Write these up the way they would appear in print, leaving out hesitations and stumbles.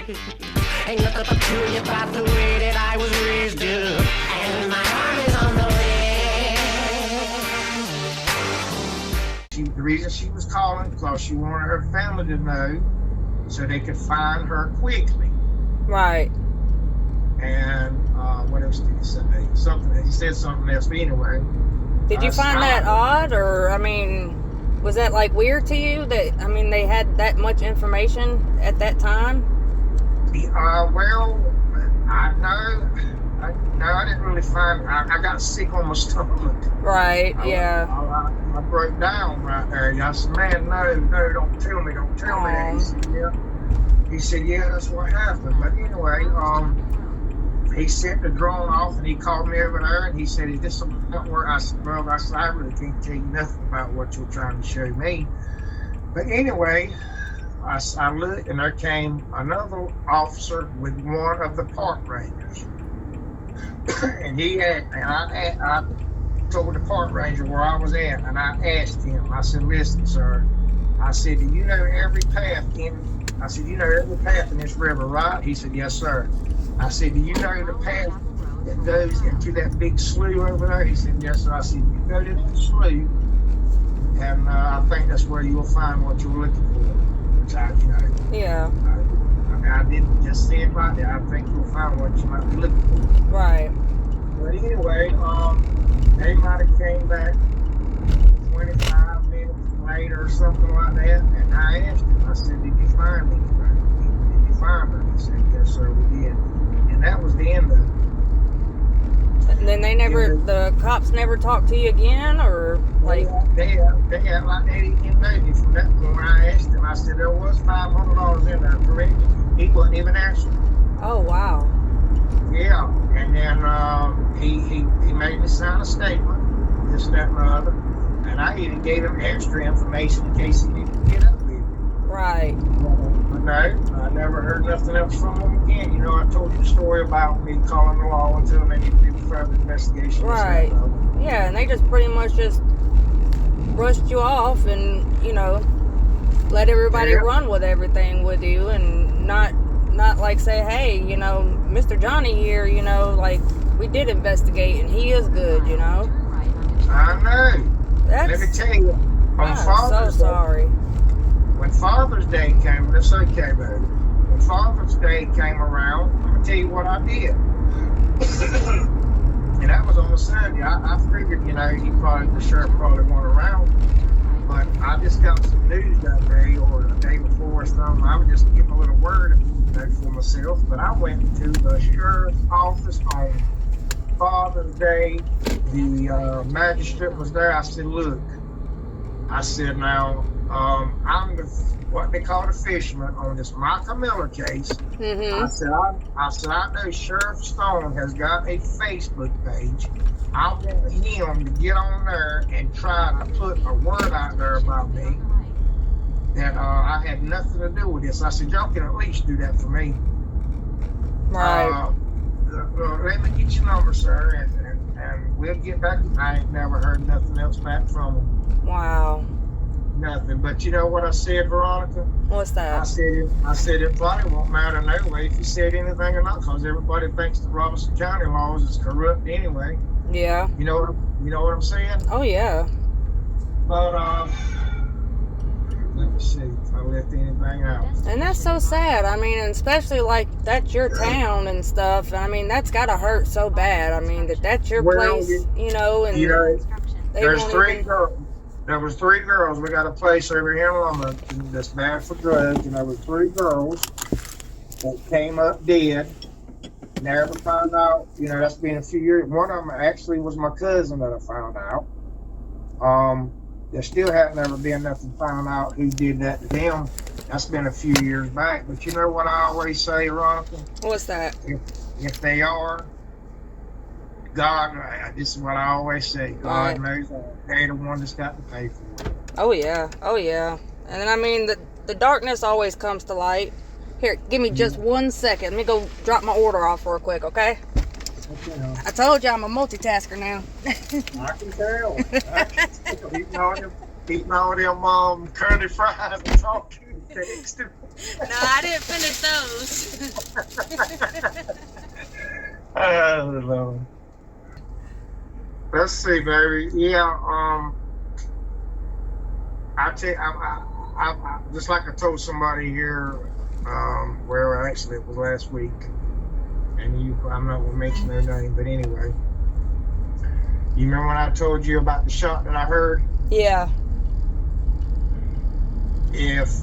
Ain't nothing peculiar about the way that I was raised, and my arm is on the way. The reason she was calling because she wanted her family to know so they could find her quickly. Right. And what else did he say? He said something else. But anyway. Did you find that odd, or I mean, was that like weird to you that they had that much information at that time? Well, I didn't really find. I got sick on my stomach. Right. Yeah. I broke down right there. I said, "Man, no, don't tell me that." He said, "Yeah, that's what happened." But anyway, he sent the drone off and he called me over there and he said, "Is this something where?" I said, "Well, I really can't tell you nothing about what you're trying to show me." But anyway, I looked and there came another officer with one of the park rangers. And I told the park ranger where I was at and I asked him, I said, "Listen, sir," I said, "Do you know every path in this river, right?" He said, "Yes, sir." I said, "Do you know the path that goes into that big slough over there?" He said, "Yes, sir." I said, "You go to that slough, and I think that's where you will find what you're looking for." Which yeah. I didn't just say it right there. I think you'll find what you might be looking for. Right. But anyway, they might have came back 25 minutes later or something like that, and I asked him, I said, "Did you find anything? Did you find her?" He said, "Yes, sir, we did." And that was the end of it. And then the cops never talked to you again, or like? They had like they didn't know me from that point. When I asked him, I said, "There was $500 in there, correct?" He wouldn't even answer. Oh, wow. Yeah, and then he made me sign a statement, this, that, and the other. And I even gave him extra information in case he needed to get up with me. Right. But no, I never heard nothing else from him again. You know, I told you the story about me calling the law until they need to do further investigation. Right. Yeah, and they just pretty much just brushed you off and, let everybody run with everything with you and not like say, "Hey, Mr. Johnny here, like we did investigate and he is good, I know. Let me tell you, I'm so sorry. When Father's Day came, that's okay, baby. When Father's Day came around, I'm gonna tell you what I did. And that was on a Sunday. I figured, the sheriff probably wasn't around. But I just got some news that day or the day before or something. I was just getting a little word for myself. But I went to the sheriff's office on Father's Day. The magistrate was there. I said, "Look," I said, "now, I'm what they call the fisherman on this Mica case." Mm-hmm. I said, I know Sheriff Stone has got a Facebook page. I want him to get on there and try to put a word out there about me that I had nothing to do with this. I said, "Y'all can at least do that for me." Right. Let me get your number, sir, and we'll get back. I ain't never heard nothing else back from him. Wow. Nothing. But you know what I said, Veronica? What's that? I said it probably won't matter no way if you said anything or not, because everybody thinks the Robinson County laws is corrupt anyway. Yeah. You know what I'm saying? Oh yeah. But let me see if I left anything out. And that's so sad. Especially like that's your town and stuff. That's gotta hurt so bad. That's your place, and there's three girls. There was 3 girls. We got a place over here in Lumberton that's bad for drugs, and there were 3 girls that came up dead. Never found out. That's been a few years. One of them actually was my cousin that I found out. There still had never been nothing found out who did that to them. That's been a few years back. But you know what I always say, Veronica? What's that? If they are, God, this is what I always say. God knows they're the one that's got to pay for it. Oh yeah. And then the darkness always comes to light. Here, give me just 1 second. Let me go drop my order off real quick, okay? Okay. I told you I'm a multitasker now. I can tell. Eating all them curly fries and talking, texting. No, I didn't finish those. Oh, Lord. Let's see, baby. Yeah, I tell you, I just like I told somebody here, where actually it was last week, and I'm not gonna mention their name, but anyway, you remember when I told you about the shot that I heard? Yeah. If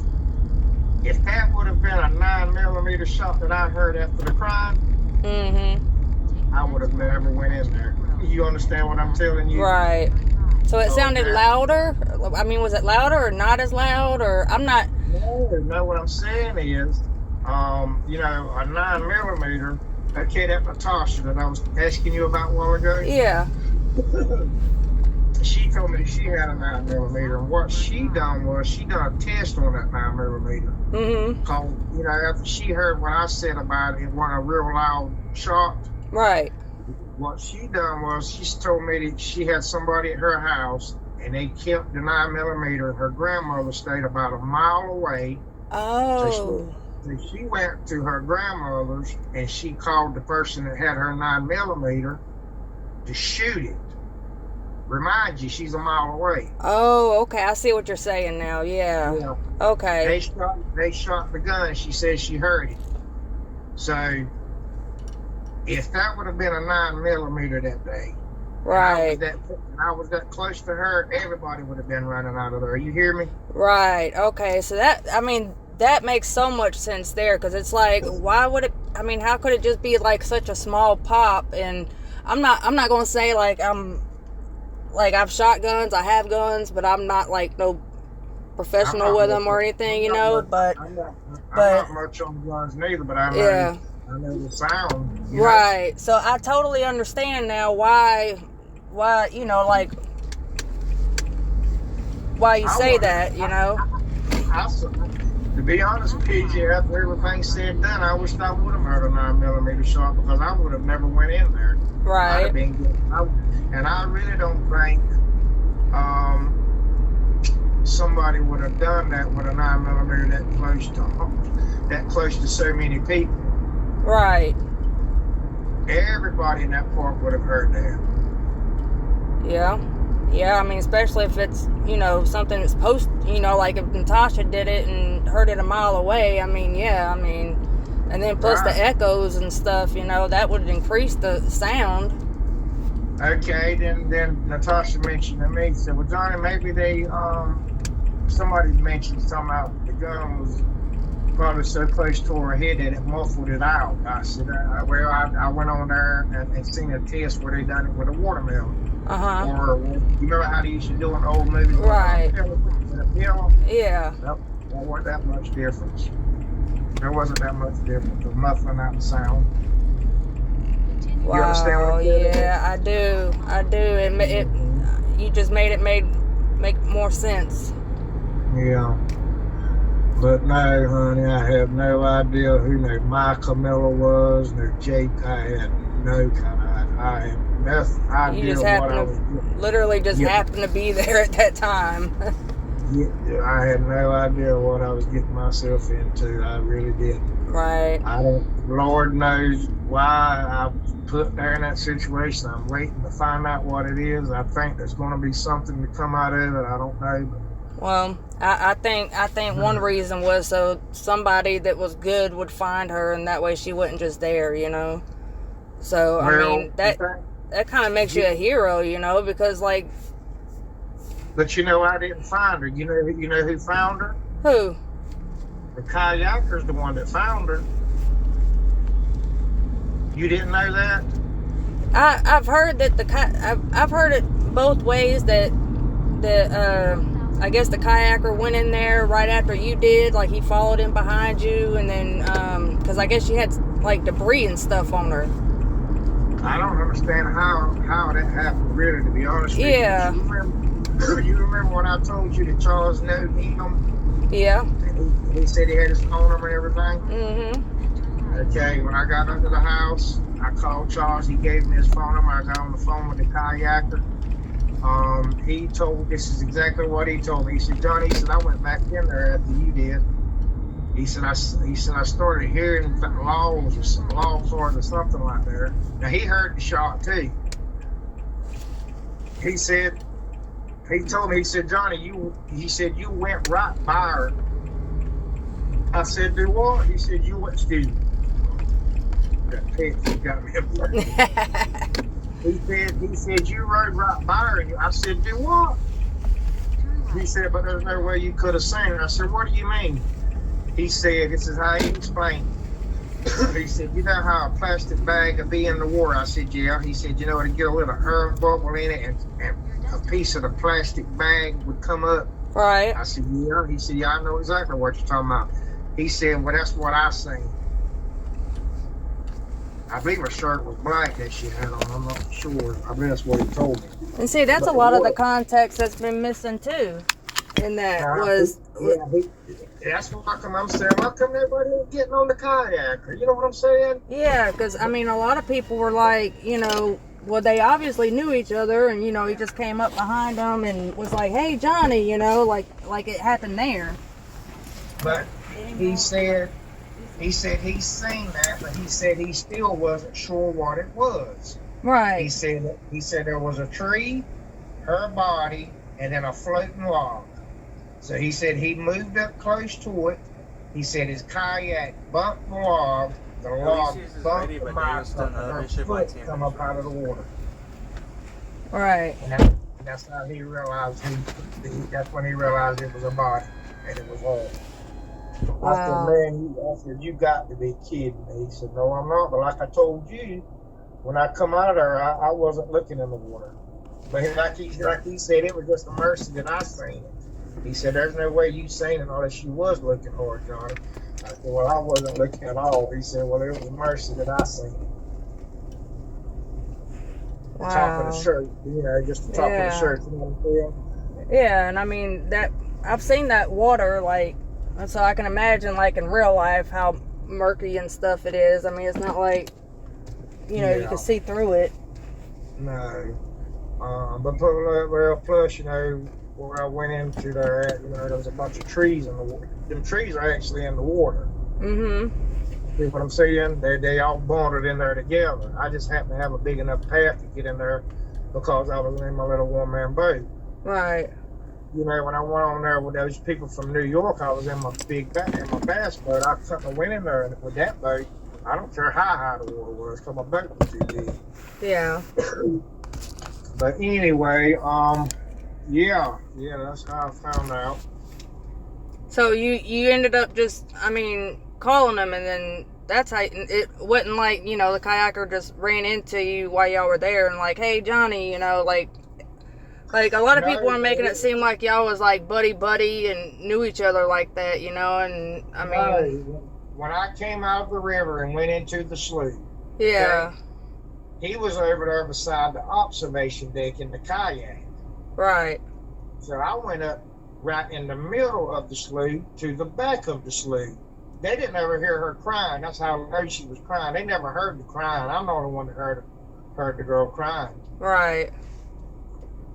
that would have been a 9mm shot that I heard after the crime, I would have never went in there. You understand what I'm telling you? Right. So it sounded louder? I mean, was it louder or not as loud? Or I'm not... No, what I'm saying is, you know, a 9mm, okay, that Natasha that I was asking you about a while ago. Yeah. She told me that she had a 9mm, and what she done was she done a test on that 9mm. Cause, you know, after she heard what I said about it, it wasn't a real loud shot. Right. What she done was she told me that she had somebody at her house, and they kept the 9mm. Her grandmother stayed about a mile away. Oh. So she went to her grandmother's, and she called the person that had her 9mm to shoot it. Remind you, she's a mile away. Oh, okay. I see what you're saying now. Yeah. Okay. They shot the gun. She says she heard it. So if that would have been a 9mm that day, right, and I was that close to her, everybody would have been running out of there. You hear me? Right. Okay. So that makes so much sense there, because it's like, why would it? I mean, how could it just be like such a small pop? And I'm not going to say like I've shot guns, I have guns, but I'm not like no professional with them or anything, you know. But I'm not much on guns neither, but I know the sound. Right. So I totally understand now why you know, like why you say that, you know. To be honest with you, after everything's said and done, I wish I would have heard a 9mm shot, because I would have never went in there. Right. I'd have been good. And I really don't think somebody would have done that with a 9mm that close to so many people. Right. Everybody in that park would have heard that. Yeah. Yeah, I mean, especially if it's, you know, something that's you know, like if Natasha did it and heard it a mile away, I mean, yeah, I mean, and then plus the echoes and stuff, you know, that would increase the sound. Okay, then Natasha mentioned to me, said, well, Johnny, maybe somebody mentioned something about the gun was probably so close to her head that it muffled it out. I said, I went on there and seen a test where they done it with a watermelon. Or you remember how they used to do in old movies? Right. With a pill? Yeah. There wasn't that much difference. There wasn't that much difference of muffling out the sound. Wow. You understand what I'm saying? Yeah, I do. You just made it make more sense. Yeah. But no, honey, I have no idea who no Mica Miller was, no Jake. I had no I had nothing idea. You just literally happened to be there at that time. Yeah, I had no idea what I was getting myself into. I really didn't. Right. Lord knows why I was put there in that situation. I'm waiting to find out what it is. I think there's going to be something to come out of it. I don't know. But well, I think one reason was so somebody that was good would find her, and that way she wasn't just there, you know. So I mean that kind of makes you a hero, you know, because like. But you know, I didn't find her. You know who found her? Who? The kayaker's the one that found her. You didn't know that? I've heard that I've heard it both ways, that I guess the kayaker went in there right after you did, like he followed in behind you, and then because I guess she had like debris and stuff on her. I don't understand how that happened, really, to be honest with you. Yeah. You remember when I told you that Charles knew him? Yeah. He said he had his phone number and everything? Mm-hmm. Okay, when I got under the house, I called Charles. He gave me his phone number. I got on the phone with the kayaker. This is exactly what he told me. He said, Johnny, I went back in there after you did. He said I started hearing laws or some or something like that. Now he heard the shot too. He said, he told me, he said, Johnny, you went right by her. I said, do what? He said, you went, excuse me. That pet got me up. He said, you rode right by her. I said, do what? He said, but there's no way you could have seen her. I said, what do you mean? He said, this is how he explained. He said, you know how a plastic bag would be in the water? I said, yeah. He said, you know, it'd get a little air bubble in it and a piece of the plastic bag would come up. Right. I said, yeah. He said, yeah, I know exactly what you're talking about. He said, well, that's what I seen. I believe her shirt was black that she had on. I'm not sure. I mean, that's what he told me. And see, that's a lot of the context that's been missing too. And that was... That's why I'm saying, why come everybody ain't getting on the kayaker? You know what I'm saying? Yeah, because, I mean, a lot of people were like, you know, well, they obviously knew each other, and, you know, he just came up behind them and was like, hey, Johnny, you know, like it happened there. But he said he's seen that, but he said he still wasn't sure what it was. Right. He said there was a tree, her body, and then a floating log. So he said he moved up close to it. He said his kayak bumped the log bumped the Mica, and her foot come up out of the water. Right. And that's how he realized that's when he realized it was a body and it was her. Wow. I said, man, I said, you got to be kidding me. He said, no, I'm not. But like I told you, when I come out of there, I wasn't looking in the water. But like he said, it was just a mercy that I seen it. He said, there's no way you seen it unless you was looking hard, Johnny. I said, well, I wasn't looking at all. He said, well, it was a mercy that I seen it. The top of the shirt, you know, just the top of the shirt. You know what I'm saying? Yeah, and I mean, that I've seen that water, like, so I can imagine, like, in real life, how murky and stuff it is. I mean, it's not like, you know, you can see through it. No. But plus, you know, where I went into there, you know, there was a bunch of trees in the water. Them trees are actually in the water. Mm-hmm. See what I'm saying? They all bonded in there together. I just happened to have a big enough path to get in there because I was in my little one-man boat. Right. You know, when I went on there with those people from New York, I was in my bass boat. I couldn't have went in there with that boat. I don't care how high the water was because my boat was too big. Yeah. But anyway, yeah, that's how I found out. So you ended up just, I mean, calling them, and then that's how it wasn't like, you know, the kayaker just ran into you while y'all were there and like, hey, Johnny, you know, like a lot of people are making it seem like y'all was like buddy and knew each other like that, you know, and I mean. When I came out of the river and went into the slough. Yeah. Okay, he was over there beside the observation deck in the kayak. Right. So I went up right in the middle of the slough to the back of the slough. They didn't ever hear her crying. That's how I know she was crying. They never heard the crying. I'm the only one that heard the girl crying. Right.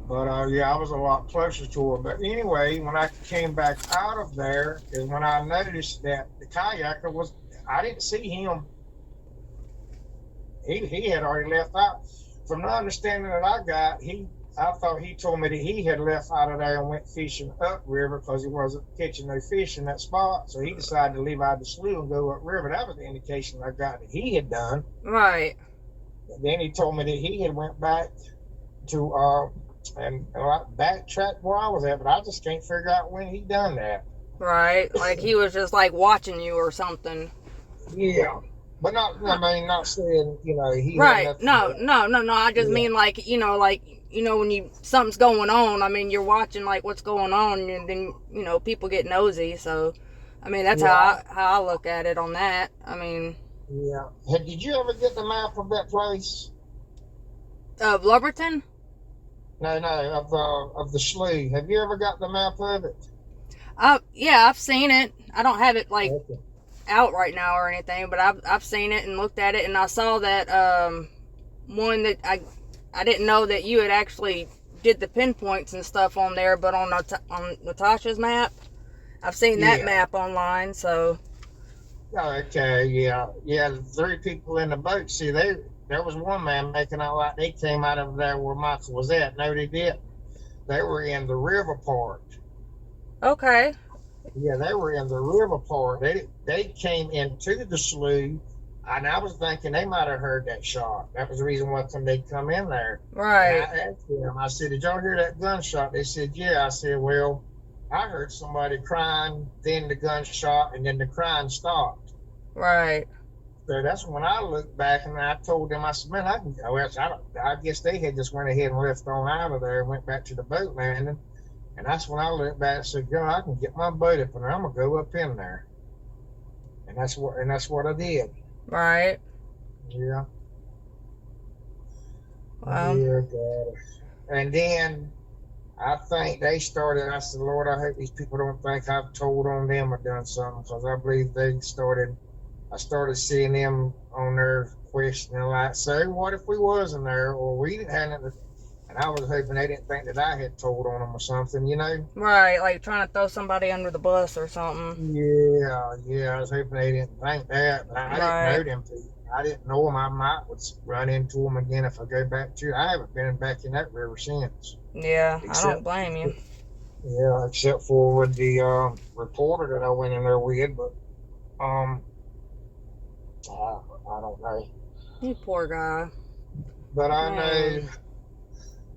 But yeah, I was a lot closer to her. But anyway, when I came back out of there is when I noticed that the kayaker I didn't see him. He had already left out. From the understanding that I got, I thought he told me that he had left out of there and went fishing upriver because he wasn't catching no fish in that spot. So he decided to leave out of the slough and go upriver. That was the indication I got that he had done. Right. And then he told me that he had went back to and I backtracked where I was at, but I just can't figure out when he done that. Right. Like he was just like watching you or something. Yeah. But not saying, you know, he right. had No. I just mean like, you know, when something's going on, I mean, you're watching like what's going on, and then, you know, people get nosy. So, I mean, that's how I look at it on that. I mean. Yeah. Did you ever get the map of that place? Of Lumberton? No, of the slough. Have you ever got the map of it? Yeah, I've seen it. I don't have it like out right now or anything, but I've seen it and looked at it, and I saw that one that I didn't know that you had actually did the pinpoints and stuff on there, but on Natasha's map, I've seen that map online. So Okay, yeah, yeah. The 3 people in the boat. See, there was one man making out like they came out of there where Michael was at. No, they didn't. They were in the river part. Okay. Yeah, they were in the river part. They came into the slough, and I was thinking they might have heard that shot. That was the reason why they come in there. And I Right. asked them. I said, "Did y'all hear that gunshot?" They said, "Yeah." I said, "Well, I heard somebody crying, then the gunshot, and then the crying stopped." Right. So that's when I looked back and I told them, I said, "Man, I can go." Well, I guess they had just went ahead and left on out of there and went back to the boat landing. And that's when I looked back and said, "God, I can get my boat up and I'm gonna go up in there." And that's what I did. Right. Yeah. Well, Yeah, God. And then I think they started. I said, "Lord, I hope these people don't think I've told on them or done something," because I believe they started. I started seeing them on there questioning, like, "So what if we wasn't there or we didn't have nothing?" And I was hoping they didn't think that I had told on them or something, you know. right. Like trying to throw somebody under the bus or something. Yeah, yeah. I was hoping they didn't think that, but I didn't know Right. them people. I didn't know them. I might would run into them again if I go back to. I haven't been back in that river since, Yeah, I don't except blame you. yeah, except for with the reporter that I went in there with. But um, I don't know. You poor guy. But I Man. know.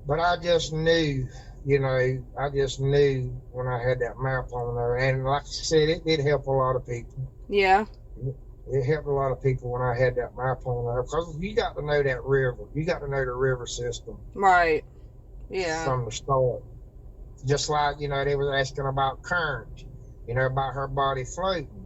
But I just knew. You know, I just knew when I had that map on there, and like I said, it did help a lot of people. Yeah. It helped a lot of people when I had that map on there because you got to know that river. You got to know the river system Right. Yeah. from the start. Just like, they was asking about current, about her body floating.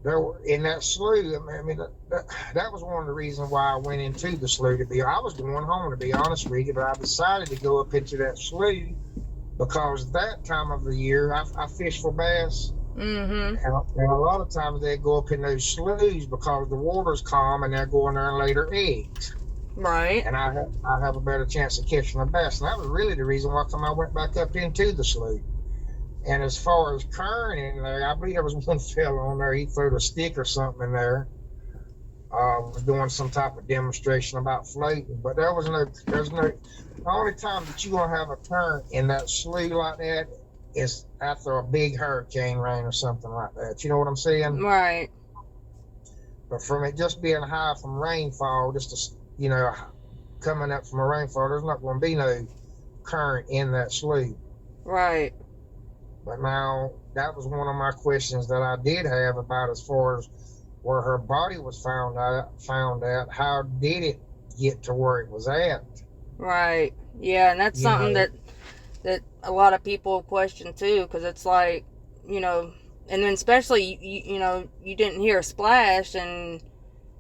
There were, in that slough, I mean, that was one of the reasons why I went into the slough I was going home, to be honest with you, but I decided to go up into that slough because that time of the year, I fish for bass. Mm-hmm. And a lot of times they go up in those sloughs because the water's calm and they're going there and lay their eggs. Right. And I have a better chance of catching a bass. And that was really the reason why I went back up into the slough. And as far as current in there, I believe there was one fella on there. He threw a stick or something in there. Was doing some type of demonstration about floating, but there's no. The only time that you're gonna have a current in that slough like that is after a big hurricane rain or something like that. You know what I'm saying? Right. But from it just being high from rainfall, coming up from a rainfall, there's not going to be no current in that slough. Right. But now that was one of my questions that I did have about as far as where her body was found out. How did it get to where it was at? Right. Yeah, and that's You something know, that a lot of people question too, because it's like, you know, and then especially you didn't hear a splash, and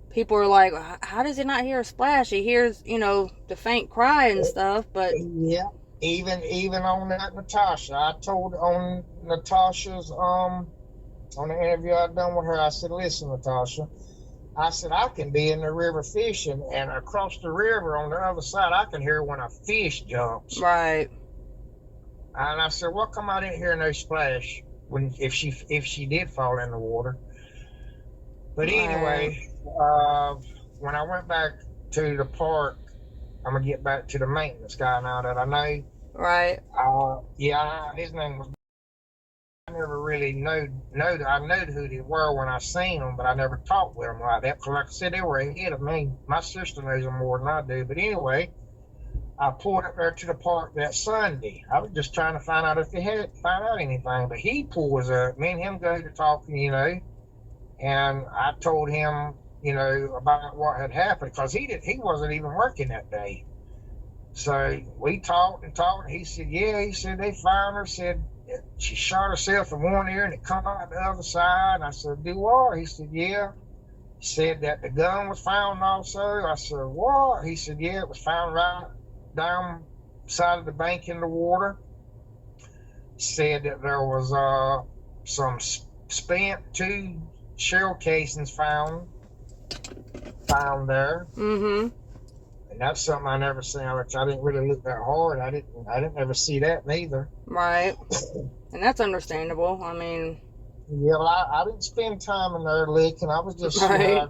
people are like, how does he not hear a splash? He hears, the faint cry and stuff, but yeah. Even on that Natasha, I told on Natasha's on the interview I done with her, I said, "Listen, Natasha," I said, "I can be in the river fishing, and across the river on the other side, I can hear when a fish jumps." right, And I said, "What come I didn't hear no splash if she did fall in the water?" But right, anyway, when I went back to the park, I'm gonna get back to the maintenance guy now that I know. right, Yeah, his name was. I never really I knowed who they were when I seen them, but I never talked with them like that. Because, like I said, they were ahead of me. My sister knows them more than I do. But anyway, I pulled up there to the park that Sunday. I was just trying to find out if they had found out anything. But he pulls up. Me and him go to talking, and I told him, about what had happened because he wasn't even working that day. So we talked and talked. He said, "Yeah." He said they found her. Said she shot herself in one ear and it come out the other side. And I said, "Do what?" He said, "Yeah." He said that the gun was found also. I said, "What?" He said, "Yeah, it was found right down side of the bank in the water." Said that there was some spent two shell casings found there. mm-hmm, And that's something I never seen. Which I didn't really look that hard. I didn't ever see that neither. right, and that's understandable. I mean, Yeah, well, I didn't spend time in there looking. I was just, Right.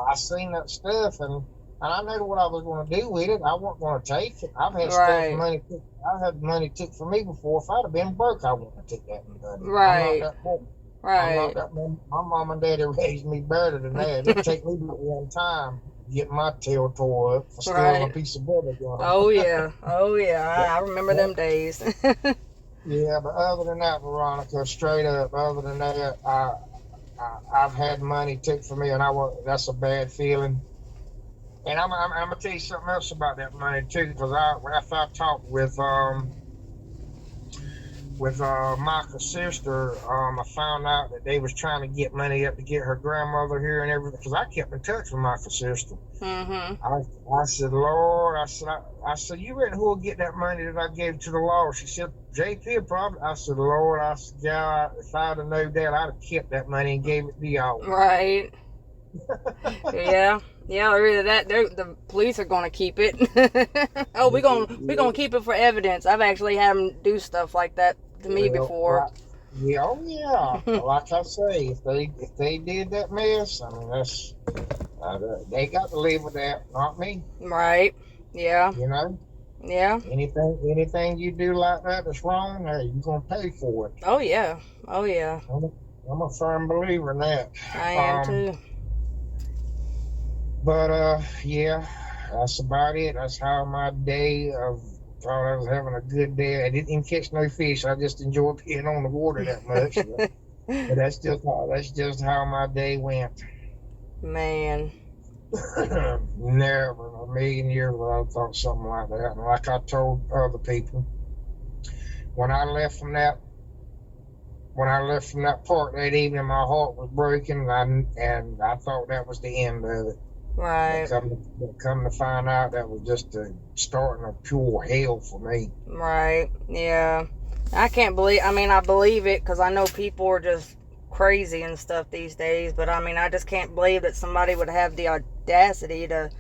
I seen that stuff and I knew what I was going to do with it. I wasn't going to take it. Right. I had money took from me before. If I'd have been broke, I wouldn't have took that money. I'm not Right. that broke. I'm not Right. that. My mom and daddy raised me better than that. It'd take me about one time to get my tail tore up for stealing a Right. piece of butter gum. Oh yeah. Oh yeah. But, I remember but them days. yeah, but other than that, Veronica, straight up. Other than that, I've had money took from me, and that's a bad feeling. And I'm gonna tell you something else about that money too, because after I talked with Mica's sister, I found out that they was trying to get money up to get her grandmother here and everything. Because I kept in touch with Mica's sister. Mhm. I said, Lord, I said, you reckon who will get that money that I gave to the law? She said, JP probably. I said, Lord, I said, yeah, if I'd have known that, I'd have kept that money and gave it to y'all. Right. Yeah. Yeah, or either that, the police are gonna keep it. Oh, we gonna keep it for evidence. I've actually had them do stuff like that to me Well, before. yeah, oh yeah. Like I say, if they did that mess, I mean they got to live with that, not me. Right. Yeah. You know, Yeah. anything you do like that that's wrong, hey, you're gonna pay for it. Oh yeah. Oh yeah. I'm a firm believer in that. I am Um, too. but yeah, that's about it. That's how my day of thought I was having a good day. I didn't even catch no fish. I just enjoyed being on the water that much. But that's just how my day went. Man. Never in a million years would I have thought something like that. And like I told other people, when I left from that park that evening, my heart was broken, and I thought that was the end of it. Right. Come to find out, that was just the starting of pure hell for me. Right. Yeah. I can't believe. I mean, I believe it because I know people are just crazy and stuff these days. But I mean, I just can't believe that somebody would have the audacity to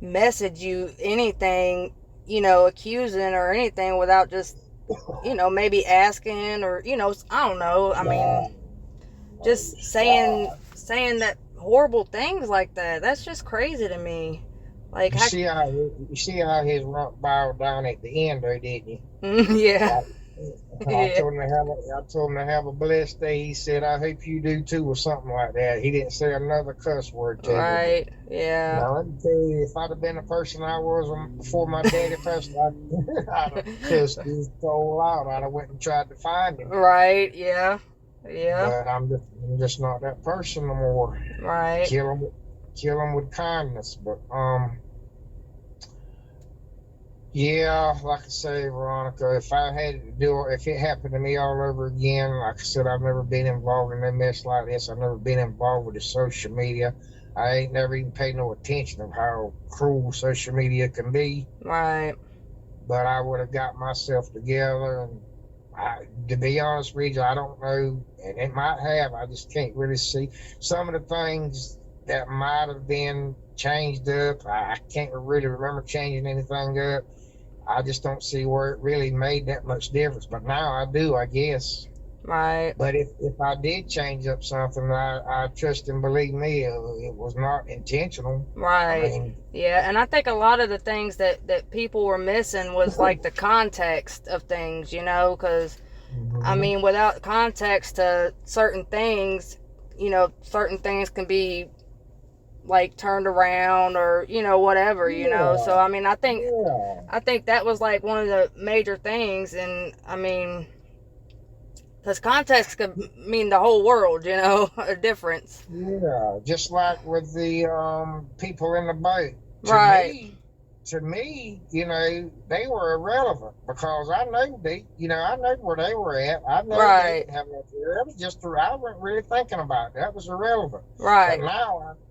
message you anything, accusing or anything without just, maybe asking or, I don't know. I mean, just saying that horrible things like that. That's just crazy to me. Like, You see how his rump bowed down at the end, though, didn't you? yeah. I Yeah. told him to have a blessed day. He said, "I hope you do too," or something like that. He didn't say another cuss word to me. Right. Yeah. Now let me tell you, if I'd have been the person I was before my daddy passed, I'd have cussed his soul out. I'd have went and tried to find him. Right. Yeah. Yeah. But I'm just not that person no more. Right. Kill him with kindness. But yeah, like I say, Veronica, if it happened to me all over again, like I said, I've never been involved in a mess like this. I've never been involved with the social media. I ain't never even paid no attention of how cruel social media can be. Right. But I would have got myself together, and to be honest with you, I don't know, and it might have. I just can't really see some of the things that might have been changed up. I can't really remember changing anything up. I just don't see where it really made that much difference. But now I do, I guess. Right. But if I did change up something, I trust and believe me, it was not intentional. Right. I mean, Yeah, and I think a lot of the things that people were missing was like the context of things, because I mean, without context to certain things, certain things can be like turned around or whatever, so I mean, I think that was like one of the major things. And I mean, because context could mean the whole world, a difference. Yeah, just like with the people in the boat. Right. To me, they were irrelevant because I know I know where they were at. I know they didn't have that. That was just I wasn't really thinking about it. That was irrelevant. Right.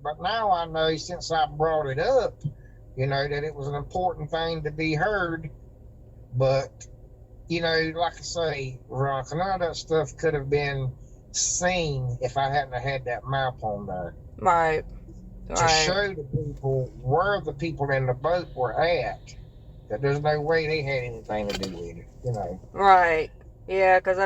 But now I know, since I brought it up, that it was an important thing to be heard. But like I say, Veronica, none of that stuff could have been seen if I hadn't had that map on there. Right. To show the people where the people in the boat were at, that there's no way they had anything to do with it, Right. Yeah, because